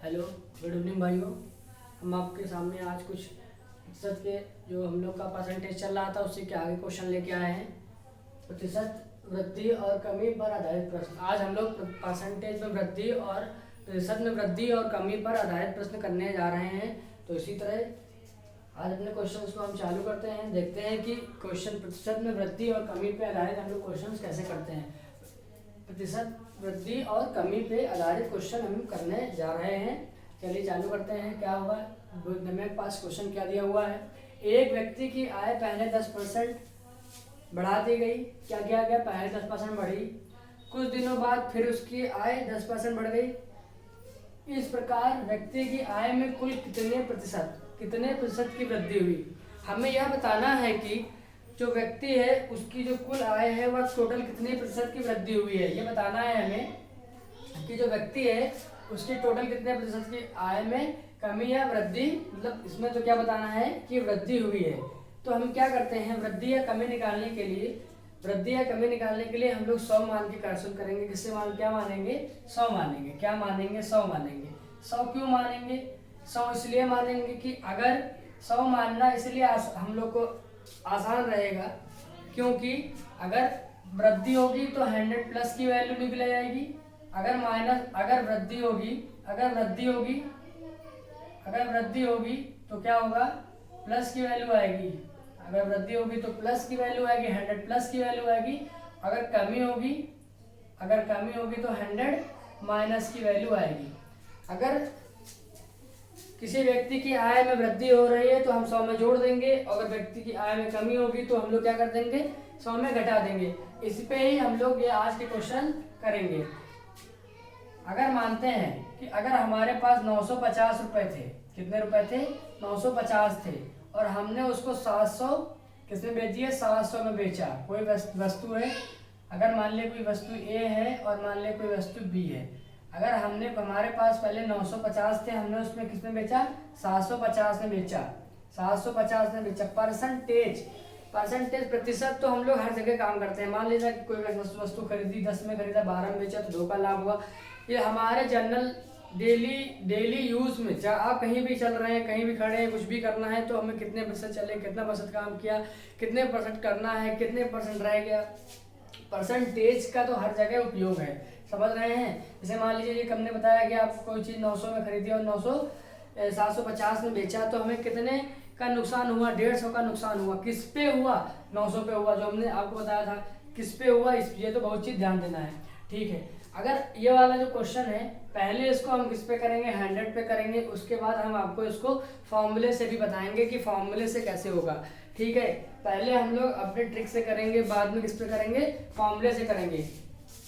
Hello, good evening भाइयों। हम आपके सामने आज कुछ प्रतिशत के जो हम लोग का परसेंटेज चल रहा था उससे क्या आगे क्वेश्चन लेके आए हैं। प्रतिशत वृद्धि और कमी पर आधारित प्रश्न। आज हम लोग परसेंटेज में वृद्धि और प्रतिशत में वृद्धि और कमी पर आधारित प्रश्न करने जा रहे हैं। तो इसी तरह आज अपने क्वेश्चंस को हम चालू करते हैं। देखते हैं कि क्वेश्चन प्रतिशत में वृद्धि और कमी पर आधारित हम लोग क्वेश्चन कैसे करते हैं। प्रतिशत वृद्धि और कमी पे आधारित क्वेश्चन हम करने जा रहे हैं। चलिए चालू करते हैं। क्या होगा, मेरे पास क्वेश्चन क्या दिया हुआ है। एक व्यक्ति की आय पहले 10% बढ़ा दी गई। क्या किया गया, पहले 10% बढ़ी, कुछ दिनों बाद फिर उसकी आय 10% बढ़ गई। इस प्रकार व्यक्ति की आय में कुल कितने प्रतिशत की वृद्धि हुई। हमें यह बताना है कि जो व्यक्ति है उसकी जो कुल आय है वह टोटल कितने प्रतिशत की वृद्धि हुई है। ये बताना है हमें कि जो व्यक्ति है उसकी टोटल कितने प्रतिशत की आय में कमी या वृद्धि, मतलब इसमें तो क्या बताना है कि वृद्धि हुई है। तो हम क्या करते हैं, वृद्धि या कमी निकालने के लिए हम लोग 100 मान के कैलकुलेट करेंगे। किससे क्या मानेंगे, 100 मानेंगे। क्या मानेंगे, 100 मानेंगे। 100 क्यों मानेंगे, 100 इसलिए मानेंगे कि अगर 100 मानना इसलिए हम लोग को आसान रहेगा क्योंकि अगर वृद्धि होगी तो 100 प्लस की वैल्यू निकल जाएगी। अगर वृद्धि होगी तो क्या होगा, प्लस की वैल्यू आएगी। अगर वृद्धि होगी तो प्लस की वैल्यू आएगी, 100 प्लस की वैल्यू आएगी। अगर कमी होगी तो 100 माइनस की वैल्यू आएगी। अगर किसी व्यक्ति की आय में वृद्धि हो रही है तो हम 100 में जोड़ देंगे। अगर व्यक्ति की आय में कमी होगी तो हम लोग क्या कर देंगे, 100 में घटा देंगे। इस पे ही हम लोग ये आज के क्वेश्चन करेंगे। अगर मानते हैं कि अगर हमारे पास 950 रुपए थे, कितने रुपए थे, 950 थे, और हमने उसको 700 किसमें बेच दिया, 700 में बेचा। कोई वस्तु है, अगर मान ले कोई वस्तु ए है और मान ले कोई वस्तु बी है। अगर हमारे पास पहले 950 थे, हमने उसमें किसमें बेचा, 750 में बेचा। 750 में बेचा। परसेंटेज प्रतिशत तो हम लोग हर जगह काम करते हैं। मान लीजिए कि कोई वस्तु खरीदी, 10 में खरीदा, 12 में बेचा तो 2 का लाभ हुआ। ये हमारे जनरल डेली यूज में, चाहे आप कहीं भी चल रहे हैं, कहीं भी खड़े हैं, कुछ भी करना है तो हमें कितने प्रतिशत चले, कितना प्रतिशत काम किया, कितने परसेंट करना है, कितने परसेंट रह गया। परसेंटेज का तो हर जगह उपयोग है, समझ रहे हैं। जैसे मान लीजिए कि हमने बताया कि आप कोई चीज़ 900 में खरीदी और 750 में बेचा तो हमें कितने का नुकसान हुआ, 150 का नुकसान हुआ। किस पे हुआ, 900 पे हुआ, जो हमने आपको बताया था। किस पे हुआ, ये तो बहुत चीज़ ध्यान देना है, ठीक है। अगर ये वाला जो क्वेश्चन है, पहले इसको हम किस पे करेंगे, 100 पे करेंगे। उसके बाद हम आपको इसको फॉर्मूले से भी बताएंगे कि फॉर्मूले से कैसे होगा, ठीक है। पहले हम लोग अपने ट्रिक से करेंगे, बाद में किस पे करेंगे, फॉर्मूले से करेंगे।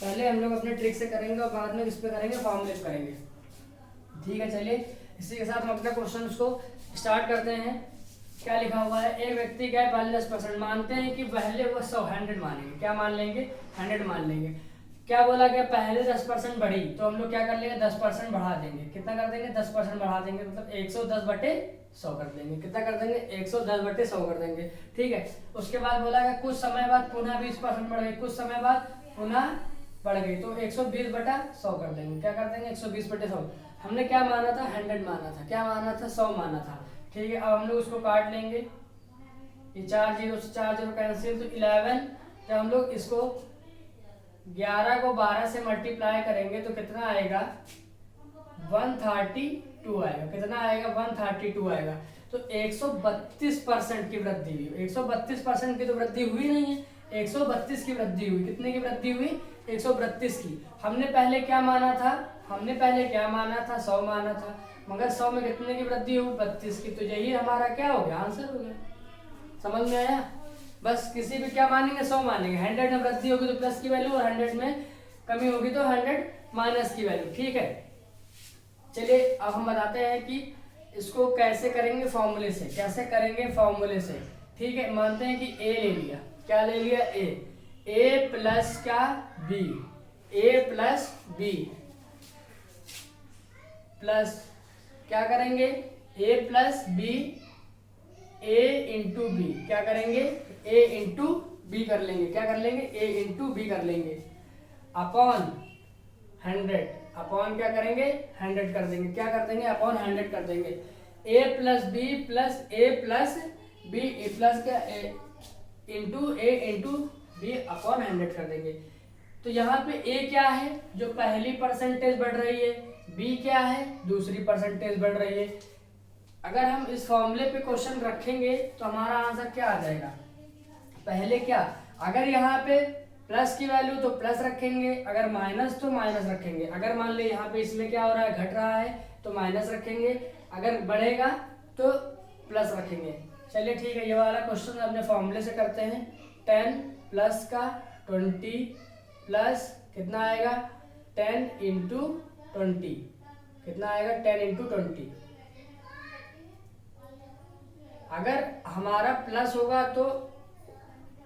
पहले हम लोग अपने ट्रिक से करेंगे और बाद में किस पे करेंगे, फॉर्मूले से करेंगे, ठीक है। चलिए इसी के साथ हम अपने क्वेश्चन को स्टार्ट करते हैं। क्या लिखा हुआ है, एक व्यक्ति का पहले 10% मानते हैं कि पहले वो 100 मानेंगे। क्या मान लेंगे, 100 मान लेंगे। क्या बोला गया, पहले 10% बढ़ी तो हम लोग क्या कर लेंगे, 10% बढ़ा देंगे। कितना कर देंगे, 10% बढ़ा देंगे, मतलब 110/100 कर देंगे। कितना कर देंगे, 110/100 कर देंगे, ठीक है। उसके बाद बोला गया कुछ समय बाद पुनः 20% बढ़ गई, कुछ समय बाद पुनः बढ़ गई तो 120/100 कर देंगे। क्या कर देंगे, 120/100। हमने क्या माना था, 100 माना था। क्या माना था, 100 माना था, ठीक है। अब हम लोग उसको काट लेंगे, ये 4 0 से 4 0 कैंसिल, तो 11। जब हम लोग इसको 11 को 12 से मल्टीप्लाई करेंगे तो कितना आएगा, 132 आएगा। कितना आएगा, 132 आएगा। तो 132% की वृद्धि हुई। 132% की तो वृद्धि हुई नहीं है, 132 की वृद्धि हुई। कितने की वृद्धि हुई, 132 की। हमने पहले क्या माना था, 100 माना था, मगर 100 में कितने की वृद्धि हुई, 32 की। तो यही हमारा क्या हो गया, आंसर हो गया। समझ में आया। बस किसी भी क्या मानेंगे, 100 मानेंगे। 100 में वृद्धि होगी तो प्लस की वैल्यू, और 100 में कमी होगी तो 100 माइनस की वैल्यू, ठीक है। चलिए अब हम बताते हैं कि इसको कैसे करेंगे, फॉर्मूले से। कैसे करेंगे, फॉर्मूले से, ठीक है। मानते हैं कि ए ले लिया। क्या ले लिया, ए प्लस क्या, बी, ए प्लस बी प्लस क्या करेंगे, ए प्लस बी, ए इंटू बी। क्या करेंगे, ए इंटू बी कर लेंगे। क्या कर लेंगे, ए इंटू बी कर लेंगे, अपॉन 100। अपॉन क्या करेंगे 100 कर देंगे, क्या कर देंगे अपॉन 100 कर देंगे। a plus b plus a plus b plus क्या into a into b upon 100 कर देंगे। तो यहाँ पे a क्या है जो पहली परसेंटेज बढ़ रही है, b क्या है दूसरी परसेंटेज बढ़ रही है। अगर हम इस फॉर्मूले पे क्वेश्चन रखेंगे तो हमारा आंसर क्या आ जाएगा, पहले क्या अगर यहाँ पे प्लस की वैल्यू तो प्लस रखेंगे, अगर माइनस तो माइनस रखेंगे। अगर मान ले यहाँ पे इसमें क्या हो रहा है घट रहा है तो माइनस रखेंगे, अगर बढ़ेगा तो प्लस रखेंगे। चलिए ठीक है, ये वाला क्वेश्चन अपने फॉर्मूले से करते हैं। 10 प्लस का 20 प्लस कितना आएगा 10 इंटू 20 कितना आएगा 10 इंटू 20। अगर हमारा प्लस होगा तो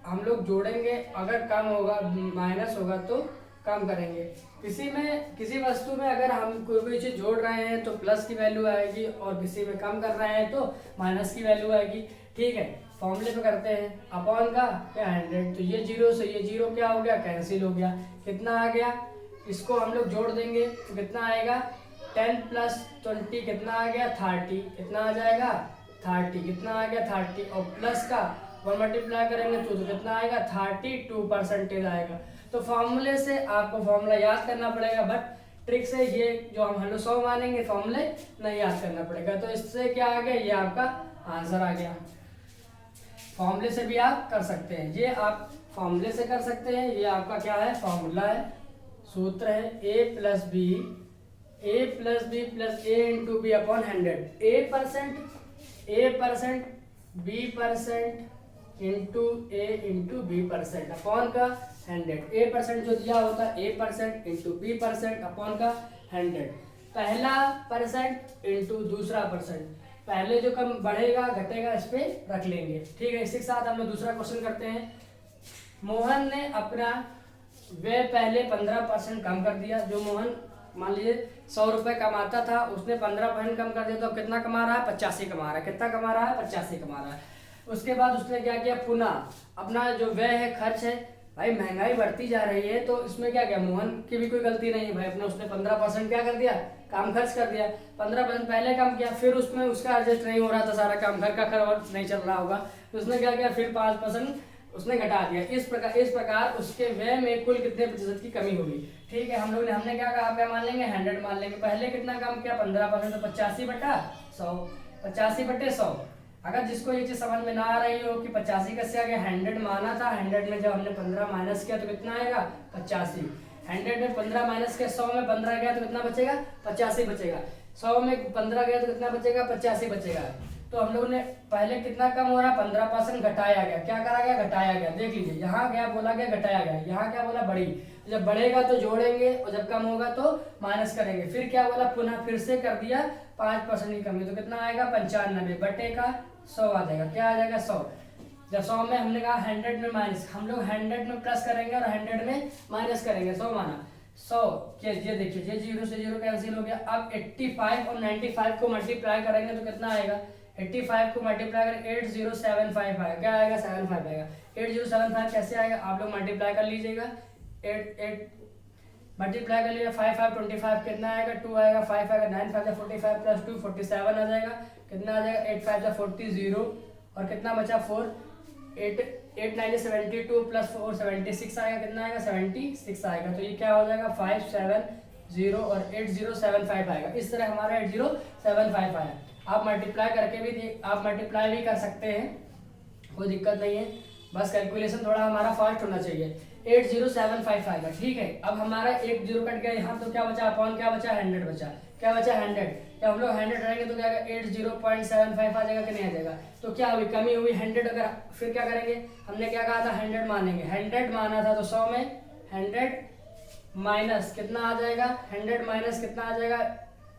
हम लोग जोड़ेंगे, अगर कम होगा माइनस होगा तो कम करेंगे। किसी वस्तु में अगर हम कोई भी चीज जोड़ रहे हैं तो प्लस की वैल्यू आएगी और किसी में कम कर रहे हैं तो माइनस की वैल्यू आएगी। ठीक है, फॉर्मूले पे करते हैं। अपॉन का क्या 100, तो ये 0 से ये 0 क्या हो गया कैंसिल हो गया। कितना आ गया, इसको हम लोग जोड़ देंगे तो कितना आएगा 10 प्लस 20 कितना आ गया 30, कितना आ जाएगा 30, कितना आ गया 30 और प्लस का 1 मल्टीप्लाई करेंगे तो कितना आएगा 32% आएगा। तो फॉर्मूले से आपको फॉर्मूला याद करना पड़ेगा, बट ट्रिक से ये जो हम 100 मानेंगे फॉर्मूले नहीं याद करना पड़ेगा। तो इससे क्या आ गया, ये आपका आंसर आ गया। फॉर्मूले से भी आप कर सकते हैं, ये आप फॉर्मूले से कर सकते हैं। ये आपका क्या है फॉर्मूला है, सूत्र है a plus b plus a into b upon 100। a percent b percent into a into b percent upon का 100। a परसेंट जो दिया होता है a percent into b percent upon का 100। पहला परसेंट इंटू दूसरा परसेंट, पहले जो कम बढ़ेगा घटेगा इस पे रख लेंगे। ठीक है, इसी के साथ हम लोग दूसरा क्वेश्चन करते हैं। मोहन ने अपना व्यय पहले 15% कम कर दिया। जो मोहन मान लीजिए 100 रुपए कमाता था, उसने 15% कम कर दिया तो कितना कमा रहा है 85 कमा रहा है। कितना कमा रहा है 85 कमा रहा है। उसके बाद उसने क्या किया, पुनः अपना जो व्यय है खर्च है, भाई महंगाई बढ़ती जा रही है तो इसमें क्या किया, मोहन की भी कोई गलती नहीं है भाई, अपने उसने 15% क्या कर दिया काम खर्च कर दिया। 15% पहले कम किया, फिर उसमें उसका एडजस्ट नहीं हो रहा था सारा काम, घर का खर्च नहीं चल रहा होगा तो उसने क्या किया फिर 5% उसने घटा दिया। इस प्रकार उसके व्यय में कुल कितने प्रतिशत की कमी होगी। ठीक है, हमने क्या कहा, क्या मान लेंगे 100 मान लेंगे। पहले कितना कम किया 15%, तो 85 बटा 100, 85 बटे 100। अगर जिसको ये चीज समझ में ना आ रही हो कि 85 कैसे आ गया, 100 माना था, 100 में जब हमने 15 माइनस किया तो कितना आएगा 85। 100 में 15 माइनस किया, 100 में 15 गया तो कितना बचेगा 85 बचेगा। 100 में 15 गया तो कितना बचेगा 85 बचेगा। तो हम लोग ने पहले कितना कम हो रहा 15% घटाया गया, क्या करा गया घटाया गया। देख लीजिए यहाँ क्या बोला गया घटाया गया, यहाँ क्या बोला बढ़ी। जब बढ़ेगा तो जोड़ेंगे और जब कम होगा तो माइनस करेंगे। फिर क्या बोला पुनः फिर से कर दिया 5% की कमी, तो कितना आएगा 95 बटे का 100 आ जाएगा। क्या आ जाएगा 100। जब 100 में हमने कहा 100 में माइनस, हम लोग 100 में प्लस करेंगे और 100 में माइनस करेंगे। 100 माना 100, ये देखिए ये 0 से 0 कैंसिल हो गया। अब 85 और 95 को मल्टीप्लाई करेंगे तो कितना आएगा, 85 को मल्टीप्लाई करें 8075 आएगा। क्या आएगा 75 आएगा। 8075 कैसे आएगा, आप लोग मल्टीप्लाई कर लीजिएगा। 8 मल्टीप्लाई कर लीजिए 5 5 25 कितना आएगा 2 आएगा। 5 आएगा 9 5 45 प्लस 2 47 आ जाएगा। कितना आ जाएगा 8 5 40 0 और कितना बचा 4 8 9 72 प्लस 4 76 आएगा। कितना आएगा 76 आएगा। तो ये क्या हो जाएगा 570 और 8075 आएगा। इस तरह हमारा 8075 आया। आप मल्टीप्लाई भी कर सकते हैं, कोई दिक्कत नहीं है, बस कैलकुलेशन थोड़ा हमारा फास्ट होना चाहिए। 8075 आएगा। ठीक है, अब हमारा एक 0 कट गया यहाँ, तो क्या बचा अपॉन क्या बचा 100 बचा। क्या बचा 100। जब हम लोग 100 रहेंगे तो क्या 80.75 आ जाएगा कि नहीं आ जाएगा। तो क्या हुई कमी हुई 100। अगर फिर क्या करेंगे, हमने क्या कहा था 100 मानेंगे, 100 माना था तो 100 में 100 माइनस कितना आ जाएगा, 100 माइनस कितना आ जाएगा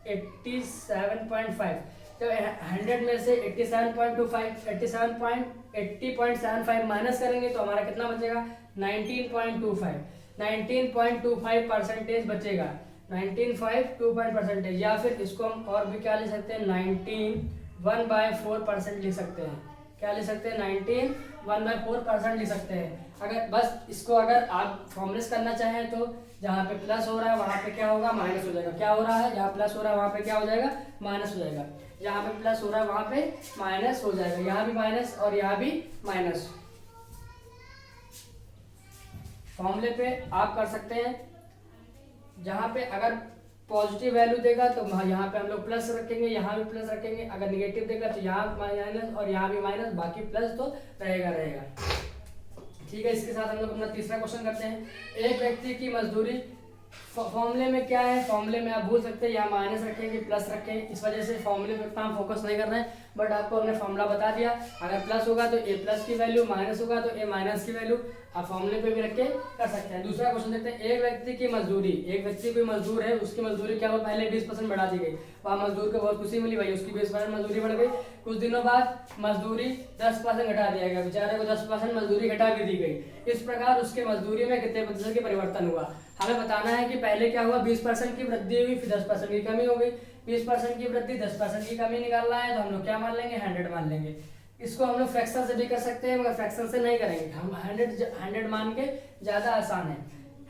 87.5। जब 100 में से 80.75 माइनस करेंगे तो हमारा कितना बचेगा 19.25 बचेगा। 19.25%, या फिर इसको हम और भी क्या ले सकते हैं 19 1/4% लिख सकते हैं। क्या लिख सकते हैं 19 1/4% लिख सकते हैं। अगर बस इसको अगर आप फॉर्मुलेस करना चाहें तो जहाँ पे प्लस हो रहा है वहाँ पे क्या होगा माइनस हो जाएगा। क्या हो रहा है, जहाँ प्लस हो रहा है वहाँ पे क्या हो जाएगा माइनस हो जाएगा। जहाँ पे प्लस हो रहा है वहाँ पे माइनस हो जाएगा। यहाँ भी माइनस और यहाँ भी माइनस। फॉर्मूले पे आप कर सकते हैं, जहाँ पे अगर पॉजिटिव वैल्यू देगा तो यहाँ पे हम लोग प्लस रखेंगे, यहाँ भी प्लस रखेंगे। अगर निगेटिव देगा तो यहाँ माइनस और यहाँ भी माइनस, बाकी प्लस तो रहेगा। ठीक है, इसके साथ हम लोग अपना तीसरा क्वेश्चन करते हैं। एक व्यक्ति की मजदूरी, फॉर्मूले में क्या है, फॉर्मूले में आप भूल सकते हैं यहाँ माइनस रखेंगे प्लस रखें, इस वजह से फॉर्मूले पे इतना फोकस नहीं कर रहे हैं। बट आपको हमने फॉर्मूला बता दिया, अगर प्लस होगा तो ए प्लस की वैल्यू, माइनस होगा तो ए माइनस की वैल्यू आप फॉर्मूले पे भी रख के कर सकते हैं। दूसरा क्वेश्चन देखते हैं। एक व्यक्ति की मजदूरी, एक व्यक्ति कोई मजदूर है, उसकी मजदूरी क्या हुआ, पहले 20% बढ़ा दी गई, वहाँ मजदूर को बहुत खुशी मिली, भाई उसकी 20% मजदूरी बढ़ गई। कुछ दिनों बाद मजदूरी 10% घटा दिया गया, बेचारे को 10% मजदूरी घटा भी दी गई। इस प्रकार उसके मजदूरी में कितने प्रतिशत की परिवर्तन हुआ। हमें बताना है कि पहले क्या हुआ, 20% की वृद्धि हुई, फिर 10% की कमी हो गई। 20% की वृद्धि 10% की कमी निकालना है तो हम लोग क्या मान लेंगे 100 मान लेंगे। इसको हम लोग फ्रैक्शन से भी कर सकते हैं, मगर फ्रैक्शन से नहीं करेंगे हम। 100 मान के ज्यादा आसान है।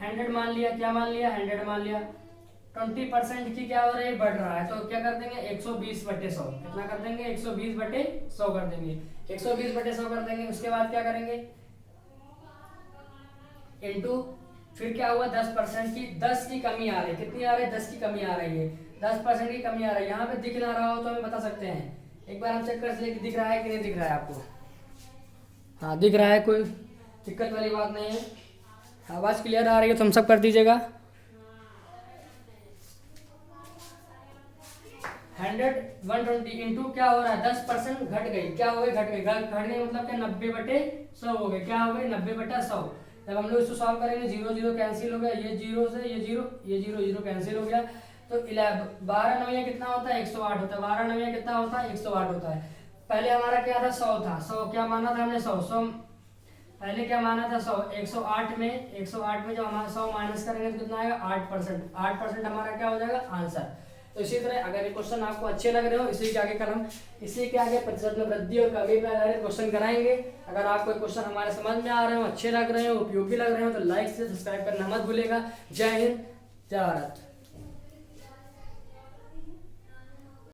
100 मान लिया, क्या मान लिया 100 मान लिया। 20% की क्या हो रही है, बढ़ रहा है, तो क्या कर देंगे 120/100। कितना कर देंगे 120/100 कर देंगे। 120/100 कर देंगे। उसके बाद क्या करेंगे इनटू, फिर क्या हुआ 10% की, 10 की कमी आ रही है। कितनी आ रही है 10 की कमी आ रही है। 10% की कमी आ रही है। यहाँ पे दिख ना रहा हो तो हमें बता सकते हैं, एक बार हम चेक कर सकते हैं कि दिख रहा है कि नहीं दिख रहा है आपको। हाँ दिख रहा है, कोई दिक्कत वाली बात नहीं है। आवाज क्लियर आ रही है तो हम सब कर दीजिएगा। 100 120 इंटू क्या हो रहा है 10% घट गई, क्या हो गई घट गई, घट गई मतलब क्या 90/100 हो गए। क्या हो गई 90/100। जब हम लोग इसको सॉल्व करेंगे 0 0 कैंसिल हो गया, ये 0 से ये 0, ये 0 0 कैंसिल हो गया, तो 12 9 कितना होता है 108 होता है। 12 9 कितना होता है 108 होता है। पहले हमारा क्या था 100 था, 100 क्या माना था हमने 100 पहले क्या माना था 100। 108 में जब हमारा 100 माइनस करेंगे तो कितना आएगा 8%। 8% हमारा क्या हो जाएगा आंसर। तो इसी तरह अगर ये क्वेश्चन आपको अच्छे लग रहे हो, इसी के आगे कलम, इसी के आगे प्रतिशत में वृद्धि और कमी पे आधारित क्वेश्चन कराएंगे। अगर आपको क्वेश्चन हमारे समझ में आ रहे हो, अच्छे लग रहे हो, उपयोगी लग रहे हो तो लाइक से सब्सक्राइब करना मत भूलेगा। जय हिंद, जय भारत।